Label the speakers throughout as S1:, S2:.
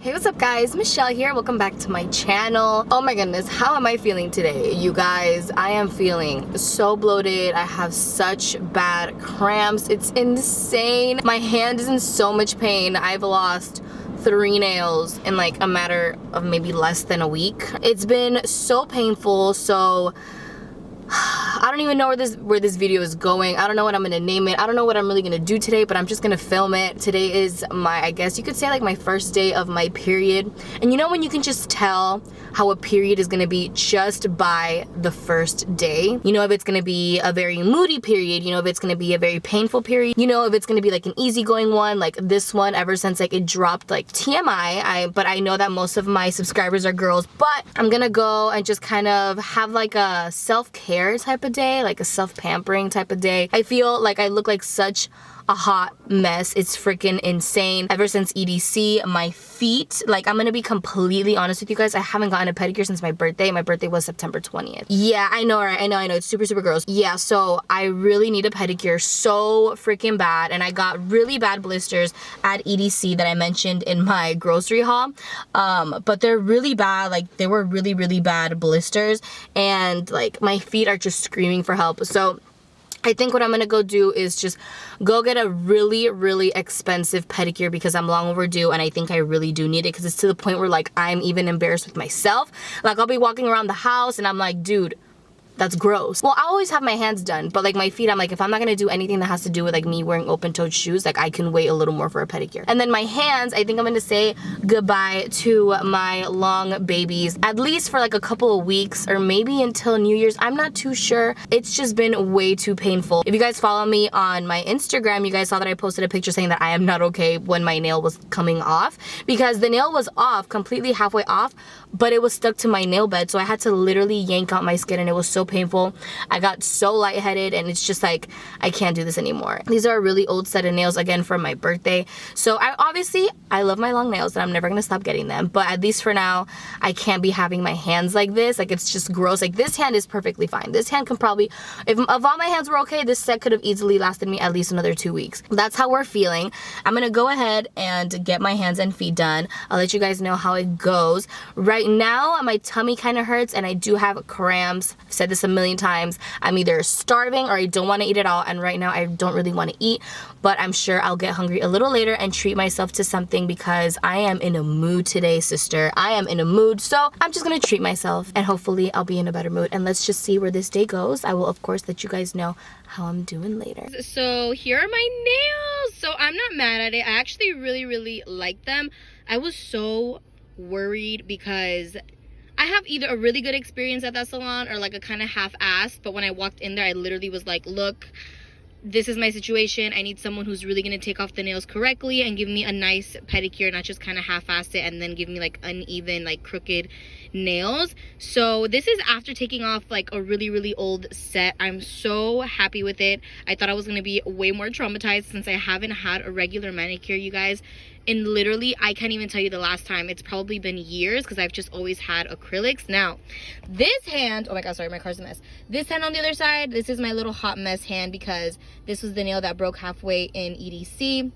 S1: Hey, what's up guys? Michelle here. Welcome back to my channel. Oh my goodness, how am I feeling today? You guys, I am feeling so bloated. I have such bad cramps. It's insane. My hand is in so much pain. I've lost 3 nails in like a matter of maybe less than a week. It's been so painful, so I don't even know where this video is going. I don't know what I'm gonna name it. I don't know what I'm really gonna do today, but I'm just gonna film it. Today is my, I guess you could say, like my first day of my period. And you know when you can just tell how a period is gonna be just by the first day? You know if it's gonna be a very moody period, you know if it's gonna be a very painful period, you know if it's gonna be like an easygoing one, like this one ever since like it dropped like TMI. But I know that most of my subscribers are girls, but I'm gonna go and just kind of have like a self-care type of day, like a self-pampering type of day. I feel like I look like such a hot mess. It's freaking insane. Ever since EDC, my feet, like I'm gonna be completely honest with you guys, I haven't gotten a pedicure since my birthday. My birthday was September 20th. Yeah, I know, right? I know, it's super gross. Yeah, so I really need a pedicure so freaking bad, and I got really bad blisters at EDC that I mentioned in my grocery haul. But they're really bad, like they were really bad blisters, and like my feet are just screaming for help. So I think what I'm gonna go do is just go get a really expensive pedicure because I'm long overdue, and I think I really do need it because it's to the point where like I'm even embarrassed with myself. Like I'll be walking around the house and I'm like, dude, that's gross. Well, I always have my hands done, but like my feet, I'm like, if I'm not gonna do anything that has to do with like me wearing open-toed shoes, like I can wait a little more for a pedicure. And then my hands, I think I'm gonna say goodbye to my long babies, at least for like a couple of weeks or maybe until New Year's. I'm not too sure. It's just been way too painful. If you guys follow me on my Instagram, you guys saw that I posted a picture saying that I am not okay when my nail was coming off, because the nail was off, completely halfway off, but it was stuck to my nail bed, so I had to literally yank out my skin, and it was so painful. I got so lightheaded, and it's just like I can't do this anymore. These are a really old set of nails, again, from my birthday. So I love my long nails, and I'm never gonna stop getting them, but at least for now I can't be having my hands like this. Like it's just gross. Like this hand is perfectly fine. This hand can probably, if all my hands were okay, this set could have easily lasted me at least another 2 weeks. That's how we're feeling. I'm gonna go ahead and get my hands and feet done. I'll let you guys know how it goes. Right now my tummy kind of hurts and I do have cramps. I've said this a million times. I'm either starving or I don't want to eat at all, and right now I don't really want to eat, but I'm sure I'll get hungry a little later and treat myself to something because I am in a mood today, sister. I am in a mood, so I'm just gonna treat myself and hopefully I'll be in a better mood, and let's just see where this day goes. I will of course let you guys know how I'm doing later. So here are my nails. So I'm not mad at it. I actually really like them. I was so worried because I have either a really good experience at that salon or like a kind of half-assed, but when I walked in there I literally was like, look, this is my situation. I need someone who's really gonna take off the nails correctly and give me a nice pedicure, not just kind of half-assed it and then give me like uneven, like crooked nails. So this is after taking off like a really old set. I'm so happy with it. I thought I was gonna be way more traumatized since I haven't had a regular manicure, you guys. And literally, I can't even tell you the last time. It's probably been years because I've just always had acrylics. Now, this hand, oh my god, sorry, my car's a mess. This hand on the other side, this is my little hot mess hand because this was the nail that broke halfway in EDC.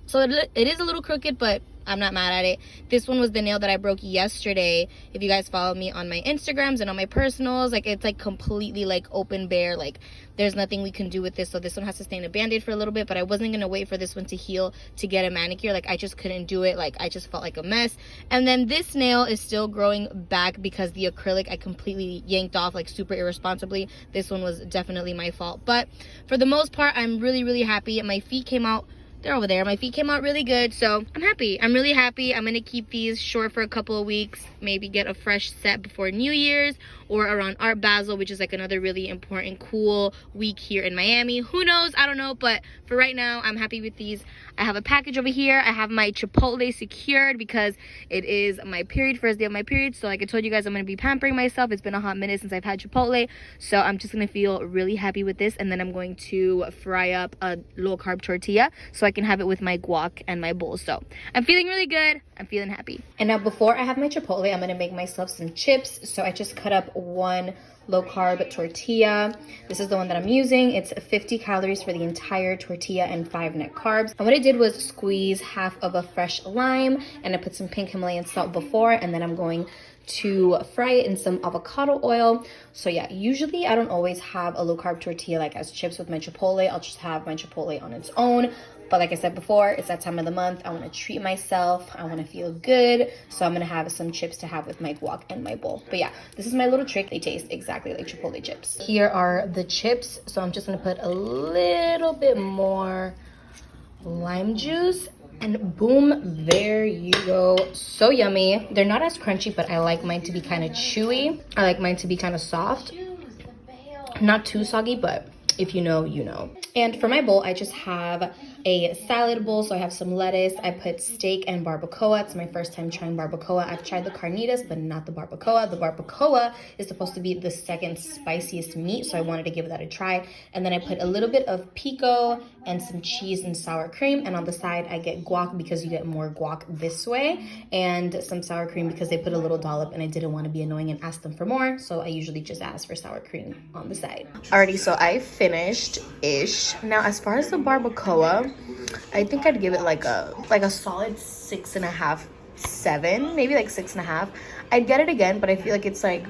S1: So it is a little crooked, but I'm not mad at it. This one was the nail that I broke yesterday. If you guys follow me on my Instagrams and on my personals, like it's like completely like open bare, like there's nothing we can do with this. So this one has to stay in a band-aid for a little bit, but I wasn't gonna wait for this one to heal to get a manicure. Like I just couldn't do it. Like I just felt like a mess. And then this nail is still growing back because the acrylic I completely yanked off like super irresponsibly. This one was definitely my fault, but for the most part I'm really happy. My feet came out, they're over there. My feet came out really good, so I'm happy. I'm really happy. I'm gonna keep these short for a couple of weeks, maybe get a fresh set before New Year's or around Art Basel, which is like another really important, cool week here in Miami. Who knows? I don't know, but for right now, I'm happy with these. I have a package over here. I have my Chipotle secured because it is my period, first day of my period. So like I told you guys, I'm gonna be pampering myself. It's been a hot minute since I've had Chipotle, so I'm just gonna feel really happy with this, and then I'm going to fry up a low carb tortilla so I can have it with my guac and my bowl. So I'm feeling really good. I'm feeling happy. And now before I have my chipotle, I'm gonna make myself some chips. So I just cut up one low carb tortilla. This is the one that I'm using. It's 50 calories for the entire tortilla and 5 net carbs. And what I did was squeeze half of a fresh lime, and I put some pink Himalayan salt before, and then I'm going to fry it in some avocado oil. So yeah, usually I don't always have a low carb tortilla like as chips with my chipotle. I'll just have my chipotle on its own. But like I said before, it's that time of the month. I want to treat myself. I want to feel good. So I'm going to have some chips to have with my guac and my bowl. But yeah, this is my little trick. They taste exactly like chipotle chips. Here are the chips. So I'm just going to put a little bit more lime juice. And boom, there you go. So yummy. They're not as crunchy, but I like mine to be kind of chewy. I like mine to be kind of soft. Not too soggy, but if you know, you know. And for my bowl, I just have a salad bowl. So I have some lettuce. I put steak and barbacoa. It's my first time trying barbacoa. I've tried the carnitas, but not the barbacoa. The barbacoa is supposed to be the second spiciest meat, so I wanted to give that a try. And then I put a little bit of pico and some cheese and sour cream. And on the side, I get guac because you get more guac this way, and some sour cream because they put a little dollop, and I didn't want to be annoying and ask them for more. So I usually just ask for sour cream on the side. Alrighty, so I finished-ish. Now, as far as the barbacoa, I think I'd give it like a solid 6.5, 7, maybe like 6.5. I'd get it again, but I feel like it's like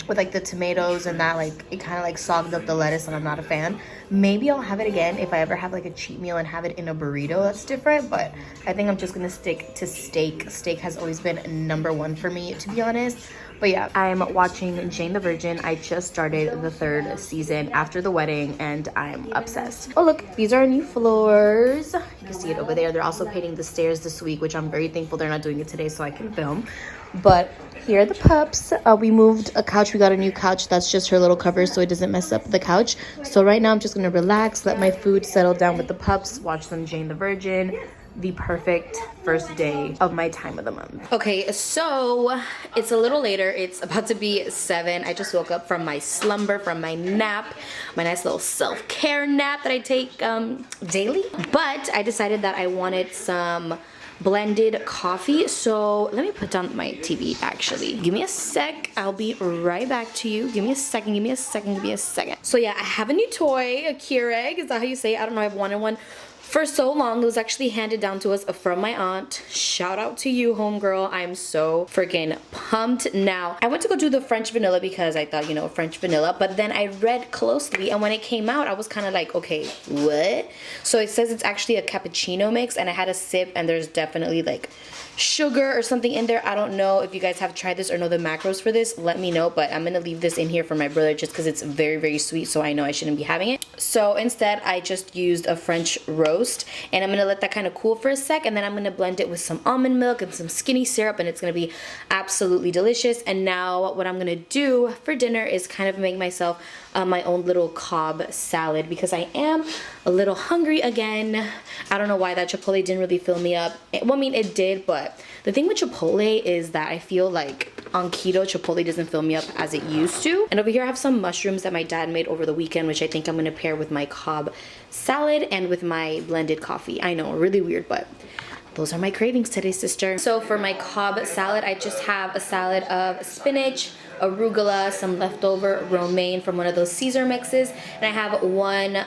S1: with like the tomatoes and that, like it kind of like sogged up the lettuce, and I'm not a fan. Maybe I'll have it again if I ever have like a cheat meal and have it in a burrito. That's different, but I think I'm just gonna stick to steak. Steak has always been #1 for me, to be honest. But yeah, I'm watching Jane the Virgin. I just started the 3rd season after the wedding, and I'm obsessed. Oh look, these are new floors. You can see it over there. They're also painting the stairs this week, which I'm very thankful they're not doing it today so I can film. But here are the pups. We moved a couch. We got a new couch. That's just her little cover so it doesn't mess up the couch. So right now I'm just gonna relax, let my food settle down with the pups, watch some Jane the Virgin. The perfect first day of my time of the month. Okay, so it's a little later. It's about to be 7. I just woke up from my slumber, from my nap, my nice little self-care nap that I take daily. But I decided that I wanted some blended coffee, so let me put down my TV actually. Give me a sec, I'll be right back to you. Give me a second, give me a second, give me a second. So yeah, I have a new toy, a Keurig, is that how you say it? I don't know, I've wanted one for so long. It was actually handed down to us from my aunt. Shout out to you, homegirl. I'm so freaking pumped. Now, I went to go do the French vanilla because I thought, you know, French vanilla, but then I read closely, and when it came out, I was kind of like, okay, what? So it says it's actually a cappuccino mix, and I had a sip, and there's definitely like sugar or something in there. I don't know if you guys have tried this or know the macros for this. Let me know, but I'm gonna leave this in here for my brother just because it's very, very sweet, so I know I shouldn't be having it. So instead, I just used a French roast, and I'm gonna let that kind of cool for a sec, and then I'm gonna blend it with some almond milk and some skinny syrup, and it's gonna be absolutely delicious. And now what I'm gonna do for dinner is kind of make myself my own little Cobb salad because I am a little hungry again. I don't know why that Chipotle didn't really fill me up. Well, I mean, it did, but the thing with Chipotle is that I feel like on keto, Chipotle doesn't fill me up as it used to. And over here I have some mushrooms that my dad made over the weekend, which I think I'm gonna pair with my Cobb salad and with my blended coffee. I know, really weird, but those are my cravings today, sister. So for my Cobb salad, I just have a salad of spinach, arugula, some leftover romaine from one of those Caesar mixes, and I have one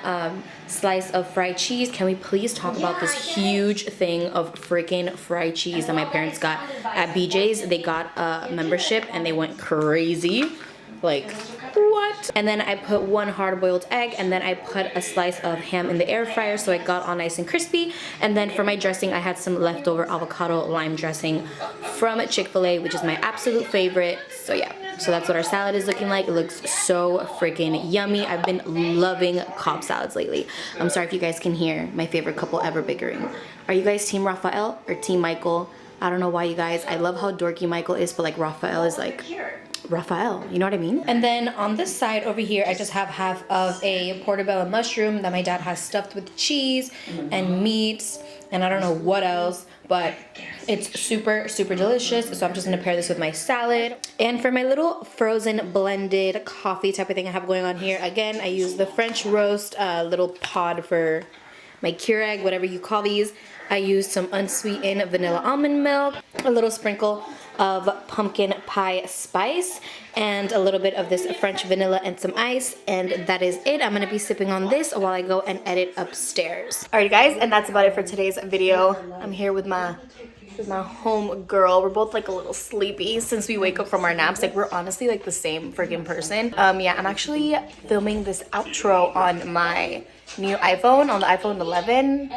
S1: slice of fried cheese. Can we please talk about this huge thing of freaking fried cheese that my parents got at BJ's? They got a membership and they went crazy. Like, what? And then I put one hard-boiled egg, and then I put a slice of ham in the air fryer so it got all nice and crispy. And then for my dressing, I had some leftover avocado lime dressing from Chick-fil-A, which is my absolute favorite. So yeah, so that's what our salad is looking like. It looks so freaking yummy. I've been loving Cobb salads lately. I'm sorry if you guys can hear my favorite couple ever bickering. Are you guys Team Raphael or Team Michael? I don't know why, you guys. I love how dorky Michael is, but like Raphael is like Raphael, you know what I mean? And then on this side over here, I just have half of a portobello mushroom that my dad has stuffed with cheese and meats, and I don't know what else, but it's super, super delicious. So I'm just gonna pair this with my salad. And for my little frozen blended coffee type of thing I have going on here, again, I use the French roast little pod for
S2: my Keurig, whatever you call these. I use some unsweetened vanilla almond milk, a little sprinkle of pumpkin pie spice, and a little bit of this French vanilla and some ice, and that is it. I'm gonna be sipping on this while I go and edit upstairs. Alright guys, and that's about it for today's video. I'm here with my home girl. We're both like a little sleepy since we wake up from our naps. Like, we're honestly like the same freaking person. Yeah, I'm actually filming this outro on my new iPhone, on the iPhone 11.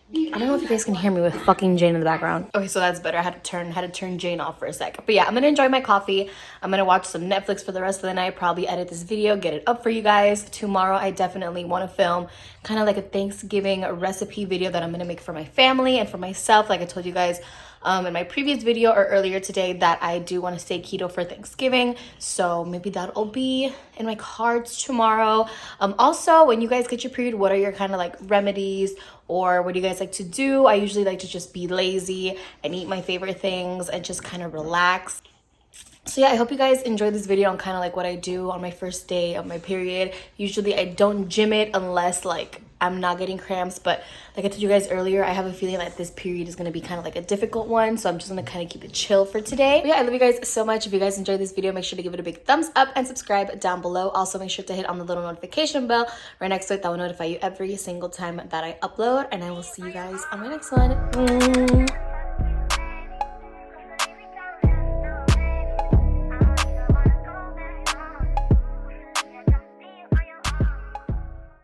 S2: I don't know if you guys can hear me with fucking Jane in the background. Okay, so that's better. I had to turn Jane off for a sec. But yeah, I'm gonna enjoy my coffee. I'm gonna watch some Netflix for the rest of the night, probably edit this video, get it up for you guys. Tomorrow, I definitely want to film kind of like a Thanksgiving recipe video that I'm gonna make for my family and for myself. Like I told you guys in my previous video or earlier today that I do want to stay keto for Thanksgiving, so maybe that'll be in my cards tomorrow. Also, when you guys get your period, what are your kind of like remedies, or what do you guys like to do? I usually like to just be lazy and eat my favorite things and just kind of relax. So yeah, I hope you guys enjoyed this video on kind of like what I do on my first day of my period. Usually I don't gym it unless like I'm not getting cramps, but like I told you guys earlier, I have a feeling that this period is going to be kind of like a difficult one, so I'm just going to kind of keep it chill for today. But yeah, I love you guys so much. If you guys enjoyed this video, make sure to give it a big thumbs up and subscribe down below. Also, make sure to hit on the little notification bell right next to it. That will notify you every single time that I upload, and I will see you guys on my next one.